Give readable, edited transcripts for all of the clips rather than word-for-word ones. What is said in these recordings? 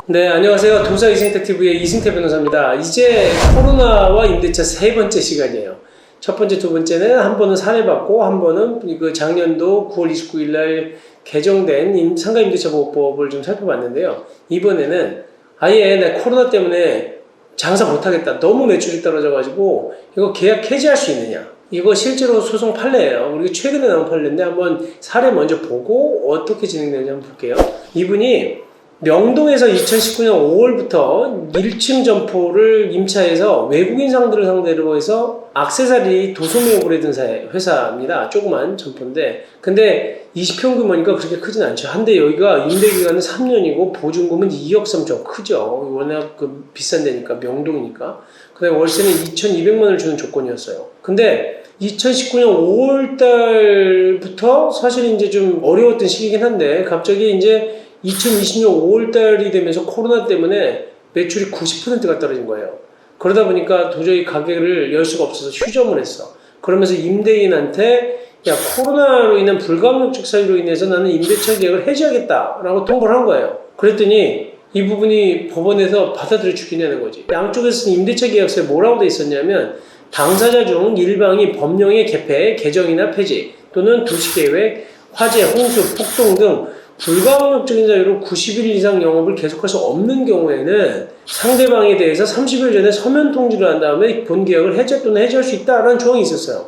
네, 안녕하세요. 도사이승택TV의 이승택 변호사입니다. 이제 코로나와 임대차 세 번째 시간이에요. 첫 번째, 두 번째는 한 번은 사례받고 한 번은 그 작년도 9월 29일 날 개정된 상가임대차보호법을 좀 살펴봤는데요. 이번에는 아예 나 코로나 때문에 장사 못하겠다. 너무 매출이 떨어져가지고 이거 계약 해지할 수 있느냐. 이거 실제로 소송 판례예요. 그리고 최근에 나온 판례인데 한번 사례 먼저 보고 어떻게 진행되는지 한번 볼게요. 이분이 명동에서 2019년 5월부터 1층 점포를 임차해서 외국인 상들을 상대로 해서 액세서리 도소매업을 해둔 회사입니다. 조그만 점포인데 근데 20평 규모니까 그렇게 크진 않죠. 한데 여기가 임대기간은 3년이고 보증금은 2억 3천 크죠. 워낙 비싼 데니까 명동이니까. 그 다음에 월세는 2,200만 원을 주는 조건이었어요. 근데 2019년 5월달부터 사실 이제 좀 어려웠던 시기긴 한데 갑자기 이제 2020년 5월달이 되면서 코로나 때문에 매출이 90%가 떨어진 거예요. 그러다 보니까 도저히 가게를 열 수가 없어서 휴점을 했어. 그러면서 임대인한테 야, 코로나로 인한 불가항력적 사유로 인해서 나는 임대차 계약을 해지하겠다라고 통보를 한 거예요. 그랬더니 이 부분이 법원에서 받아들여 주기냐는 거지. 양쪽에서는 임대차 계약서에 뭐라고 돼 있었냐면 당사자 중 일방이 법령의 개폐, 개정이나 폐지 또는 도시계획, 화재, 홍수, 폭동 등 불가항력적인 사유로 90일 이상 영업을 계속할 수 없는 경우에는 상대방에 대해서 30일 전에 서면 통지를 한 다음에 본 계약을 해제 또는 해지할 수 있다라는 조항이 있었어요.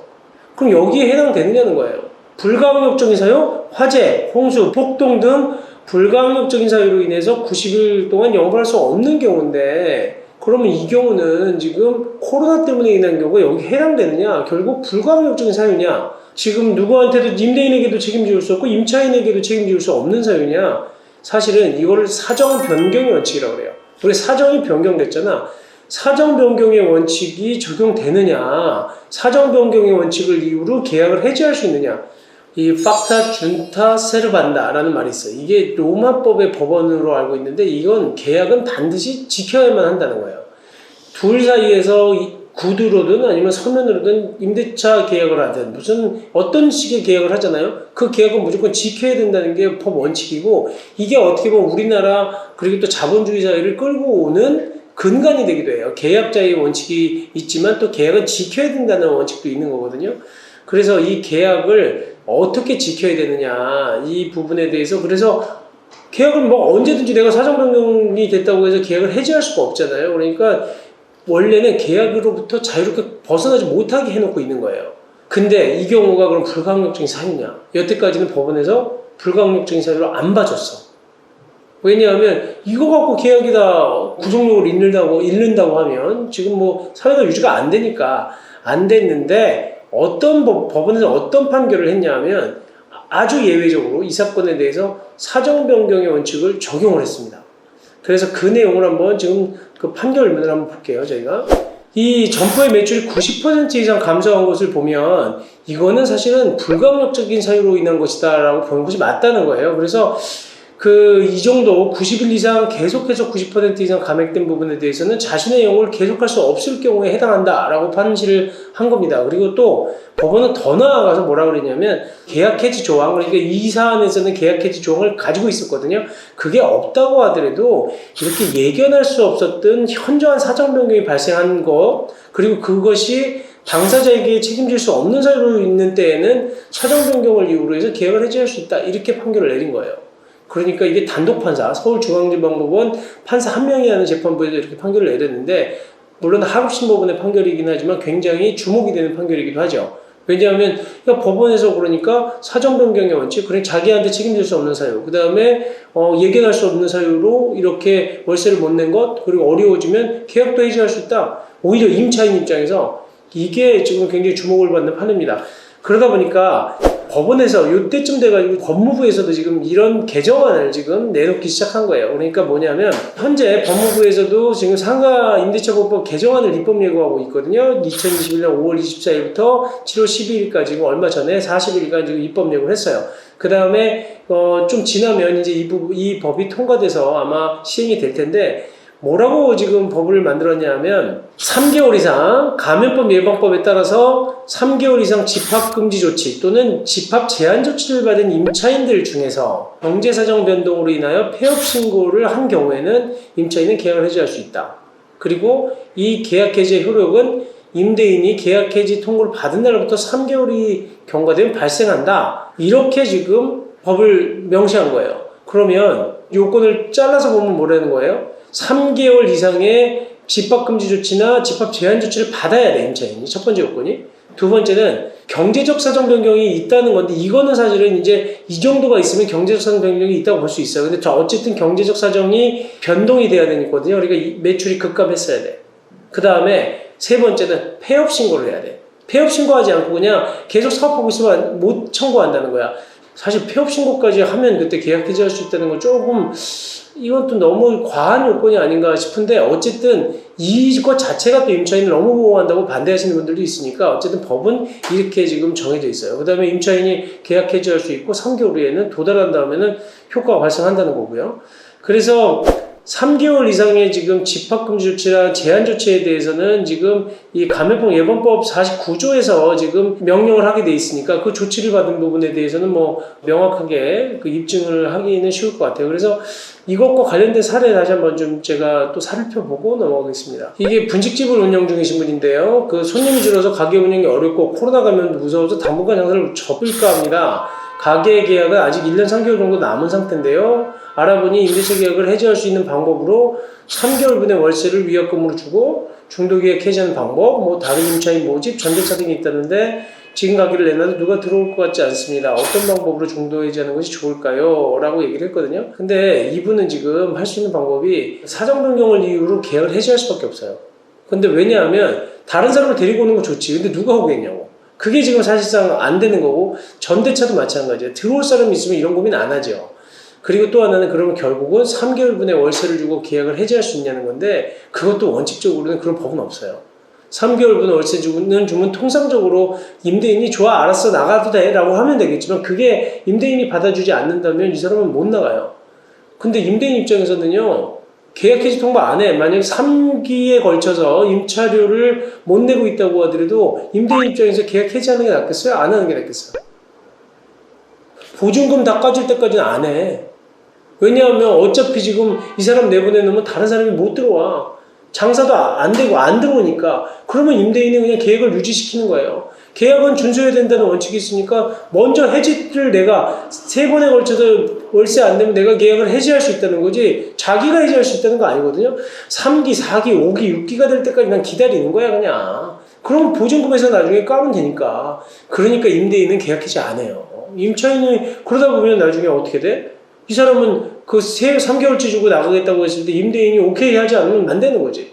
그럼 여기에 해당되느냐는 거예요. 불가항력적인 사유, 화재, 홍수, 폭동 등 불가항력적인 사유로 인해서 90일 동안 영업을 할 수 없는 경우인데 그러면 이 경우는 지금 코로나 때문에 인한 경우가 여기 해당되느냐? 결국 불가항력적인 사유냐? 지금 누구한테도 임대인에게도 책임질 수 없고 임차인에게도 책임질 수 없는 사유냐? 사실은 이거를 사정 변경의 원칙이라고 그래요. 우리 사정이 변경됐잖아. 사정 변경의 원칙이 적용되느냐? 사정 변경의 원칙을 이유로 계약을 해지할 수 있느냐? 이 팍타 준타 세르반다라는 말이 있어요. 이게 로마법의 법원으로 알고 있는데 이건 계약은 반드시 지켜야만 한다는 거예요. 둘 사이에서 구두로든 아니면 서면으로든 임대차 계약을 하든 무슨 어떤 식의 계약을 하잖아요. 그 계약은 무조건 지켜야 된다는 게 법 원칙이고 이게 어떻게 보면 우리나라 그리고 또 자본주의 사회를 끌고 오는 근간이 되기도 해요. 계약자의 원칙이 있지만 또 계약은 지켜야 된다는 원칙도 있는 거거든요. 그래서 이 계약을 어떻게 지켜야 되느냐 이 부분에 대해서 그래서 계약을 뭐 언제든지 내가 사정 변경이 됐다고 해서 계약을 해지할 수가 없잖아요. 그러니까 원래는 계약으로부터 자유롭게 벗어나지 못하게 해놓고 있는 거예요. 근데 이 경우가 그럼 불가항력적인 사유냐? 여태까지는 법원에서 불가항력적인 사유로 안 봐줬어. 왜냐하면 이거 갖고 계약이 다 구속력을 잃는다고 하면 지금 뭐 사회가 유지가 안 되니까 안 됐는데 어떤 법원에서 어떤 판결을 했냐면 아주 예외적으로 이 사건에 대해서 사정 변경의 원칙을 적용을 했습니다. 그래서 그 내용을 한번 지금 그 판결문을 한번 볼게요, 저희가. 이 점포의 매출이 90% 이상 감소한 것을 보면 이거는 사실은 불가항력적인 사유로 인한 것이다 라고 보는 것이 맞다는 거예요. 그래서 이 정도 90일 이상 계속해서 90% 이상 감액된 부분에 대해서는 자신의 영업을 계속할 수 없을 경우에 해당한다라고 판시를 한 겁니다. 그리고 또 법원은 더 나아가서 뭐라 그랬냐면 계약 해지 조항, 그러니까 이 사안에서는 계약 해지 조항을 가지고 있었거든요. 그게 없다고 하더라도 이렇게 예견할 수 없었던 현저한 사정 변경이 발생한 것, 그리고 그것이 당사자에게 책임질 수 없는 사유로 있는 때에는 사정 변경을 이유로 해서 계약을 해지할 수 있다. 이렇게 판결을 내린 거예요. 그러니까 이게 단독 판사, 서울중앙지방법원 판사 한 명이 하는 재판부에서 이렇게 판결을 내렸는데 물론 하급심법원의 판결이긴 하지만 굉장히 주목이 되는 판결이기도 하죠. 왜냐하면 법원에서 그러니까 사정 변경의 원칙, 그래 자기한테 책임질 수 없는 사유, 그 다음에 예견할 수 없는 사유로 이렇게 월세를 못 낸 것, 그리고 어려워지면 계약도 해지할 수 있다. 오히려 임차인 입장에서 이게 지금 굉장히 주목을 받는 판례입니다. 그러다 보니까 법원에서 이때쯤 돼가지고 법무부에서도 지금 이런 개정안을 지금 내놓기 시작한 거예요. 그러니까 뭐냐면 현재 법무부에서도 지금 상가 임대차보호법 개정안을 입법 예고하고 있거든요. 2021년 5월 24일부터 7월 12일까지 얼마 전에 40일간 지금 입법 예고를 했어요. 그 다음에 좀 지나면 이제 이 법이 통과돼서 아마 시행이 될 텐데 뭐라고 지금 법을 만들었냐 하면 3개월 이상 감염법 예방법에 따라서 3개월 이상 집합금지 조치 또는 집합 제한 조치를 받은 임차인들 중에서 경제사정 변동으로 인하여 폐업 신고를 한 경우에는 임차인은 계약을 해지할 수 있다. 그리고 이 계약 해지의 효력은 임대인이 계약 해지 통보를 받은 날부터 3개월이 경과되면 발생한다. 이렇게 지금 법을 명시한 거예요. 그러면 요건을 잘라서 보면 뭐라는 거예요? 3개월 이상의 집합금지 조치나 집합 제한 조치를 받아야 돼, 임차인이. 첫 번째 요건이. 두 번째는 경제적 사정 변경이 있다는 건데, 이거는 사실은 이제 이 정도가 있으면 경제적 사정 변경이 있다고 볼 수 있어요. 근데 어쨌든 경제적 사정이 변동이 돼야 되거든요. 그러니까 매출이 급감했어야 돼. 그 다음에 세 번째는 폐업 신고를 해야 돼. 폐업 신고하지 않고 그냥 계속 사업하고 있으면 못 청구한다는 거야. 사실 폐업 신고까지 하면 그때 계약 해지할 수 있다는 건 조금, 이건 또 너무 과한 요건이 아닌가 싶은데, 어쨌든 이것 자체가 또 임차인을 너무 보호한다고 반대하시는 분들도 있으니까 어쨌든 법은 이렇게 지금 정해져 있어요. 그 다음에 임차인이 계약 해지할 수 있고 3개월 후에는 도달한 다음에는 효과가 발생한다는 거고요. 그래서 3개월 이상의 지금 집합금지 조치나 제한 조치에 대해서는 지금 이 감염병 예방법 49조에서 지금 명령을 하게 돼 있으니까 그 조치를 받은 부분에 대해서는 뭐 명확하게 그 입증을 하기는 쉬울 것 같아요. 그래서 이것과 관련된 사례 다시 한번 좀 제가 또 살펴보고 넘어가겠습니다. 이게 분식집을 운영 중이신 분인데요. 그 손님이 줄어서 가게 운영이 어렵고 코로나 감염도 무서워서 당분간 장사를 접을까 합니다. 가게 계약은 아직 1년 3개월 정도 남은 상태인데요. 알아보니 임대차 계약을 해지할 수 있는 방법으로 3개월분의 월세를 위약금으로 주고 중도계약 해지하는 방법, 뭐 다른 임차인 모집, 전대차 등이 있다는데 지금 가게를 내놔도 누가 들어올 것 같지 않습니다. 어떤 방법으로 중도 해지하는 것이 좋을까요? 라고 얘기를 했거든요. 근데 이분은 지금 할 수 있는 방법이 사정 변경을 이유로 계약을 해지할 수밖에 없어요. 근데 왜냐하면 다른 사람을 데리고 오는 거 좋지. 근데 누가 오겠냐고. 그게 지금 사실상 안 되는 거고, 전대차도 마찬가지예요. 들어올 사람이 있으면 이런 고민 안 하죠. 그리고 또 하나는 그러면 결국은 3개월분의 월세를 주고 계약을 해지할 수 있냐는 건데, 그것도 원칙적으로는 그런 법은 없어요. 3개월분 월세 주면 통상적으로 임대인이 좋아 알았어 나가도 돼 라고 하면 되겠지만, 그게 임대인이 받아주지 않는다면 이 사람은 못 나가요. 근데 임대인 입장에서는요, 계약 해지 통보 안 해. 만약 3기에 걸쳐서 임차료를 못 내고 있다고 하더라도 임대인 입장에서 계약 해지하는 게 낫겠어요? 안 하는 게 낫겠어요? 보증금 다 까질 때까지는 안 해. 왜냐하면 어차피 지금 이 사람 내보내놓으면 다른 사람이 못 들어와. 장사도 안 되고 안 들어오니까. 그러면 임대인이 그냥 계약을 유지시키는 거예요. 계약은 준수해야 된다는 원칙이 있으니까 먼저 해지를 내가 3번에 걸쳐서 월세 안 되면 내가 계약을 해지할 수 있다는 거지, 자기가 해지할 수 있다는 거 아니거든요. 3기, 4기, 5기, 6기가 될 때까지 난 기다리는 거야 그냥. 그럼 보증금에서 나중에 까면 되니까. 그러니까 임대인은 계약 해지 안 해요. 임차인이 그러다 보면 나중에 어떻게 돼? 이 사람은 그 3개월치 주고 나가겠다고 했을 때 임대인이 오케이 하지 않으면 안 되는 거지.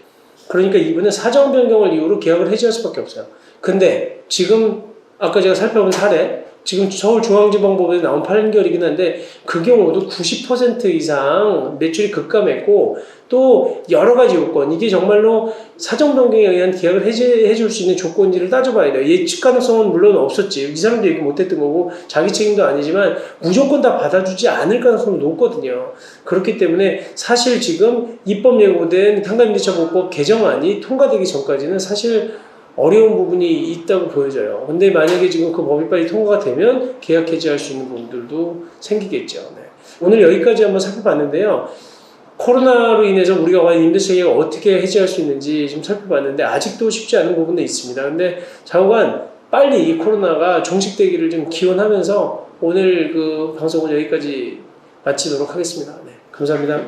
그러니까 이분은 사정 변경을 이유로 계약을 해지할 수밖에 없어요. 근데 지금 아까 제가 살펴본 사례, 지금 서울중앙지방법에 나온 8개월이긴 한데 그 경우도 90% 이상 매출이 급감했고, 또 여러 가지 요건, 이게 정말로 사정 변경에 의한 계약을 해줄 수 있는 조건지를 따져봐야 돼요. 예측 가능성은 물론 없었지. 이 사람도 얘기 못했던 거고 자기 책임도 아니지만 무조건 다 받아주지 않을 가능성이 높거든요. 그렇기 때문에 사실 지금 입법 예고된 상가임대차보호법 개정안이 통과되기 전까지는 사실 어려운 부분이 있다고 보여져요. 근데 만약에 지금 그 법이 빨리 통과가 되면 계약 해지할 수 있는 부분들도 생기겠죠. 네. 오늘 여기까지 한번 살펴봤는데요. 코로나로 인해서 우리가 과연 임대차 계약을 어떻게 해지할 수 있는지 좀 살펴봤는데 아직도 쉽지 않은 부분도 있습니다. 근데 좌우간 빨리 이 코로나가 종식되기를 좀 기원하면서 오늘 그 방송은 여기까지 마치도록 하겠습니다. 네, 감사합니다.